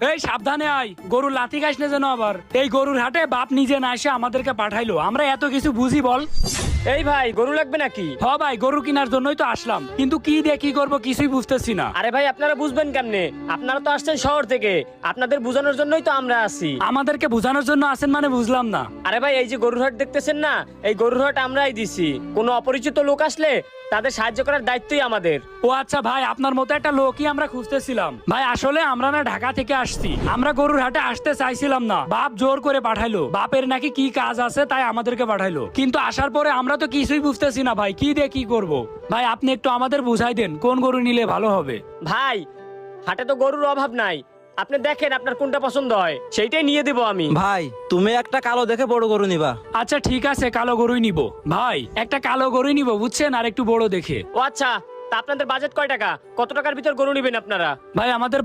এই সাবধানে আয়, গরুর লাথি খাস না যেন আবার। এই গরুর হাটে বাপ নিজে না এসে আমাদেরকে পাঠাইলো, আমরা এত কিছু বুঝি বল? এই ভাই গরু লাগবে নাকি? হ ভাই, গরু কেনার জন্যই তো আসলাম, কিন্তু কি দিয়ে কি করবো কিছুই বুঝতেছি না। আরে ভাই আপনারা বুঝবেন কেমনে? আপনারা তো আসছেন শহর থেকে, আপনাদের বোঝানোর জন্যই তো আমরা আছি। আমাদেরকে বোঝানোর জন্য আসেন মানে বুঝলাম না। আরে ভাই এই যে গরুর হাট দেখতেছেন না, এই গরুর হাট আমরাই দিছি। কোনো অপরিচিত লোক আসলে তাদের সাহায্য করার দায়িত্বই আমাদের। ও আচ্ছা ভাই, আপনার মতো একটা লোকই আমরা খুঁজতেছিলাম। ভাই আসলে আমরা না ঢাকা থেকে আসছি, আমরা গরুর হাটে আসতে চাইছিলাম না, বাপ জোর করে পাঠাইলো। বাপের নাকি কি কাজ আছে তাই আমাদেরকে পাঠাইলো, কিন্তু আসার পরে আমরা তো কিছুই বুঝতেছি না ভাই, কি দিয়ে কি করব। ভাই আপনি একটু আমাদের বুঝাই দেন কোন গরু নিলে ভালো হবে। ভাই হাটে তো গরুর অভাব নাই, আপনি দেখেন আপনার কোনটা পছন্দ হয় সেইটাই নিয়ে দেবো আমি। ভাই তুমি একটা কালো দেখে বড় গরু নিবা। আচ্ছা ঠিক আছে, কালো গরুই নিব। ভাই একটা কালো গরুই নিব বুঝছেন, আর একটু বড় দেখে। ও আচ্ছা, তা আপনাদের বাজেট কয় টাকা? কত টাকার ভিতর গরু নেবেন আপনারা? ভাই আমাদের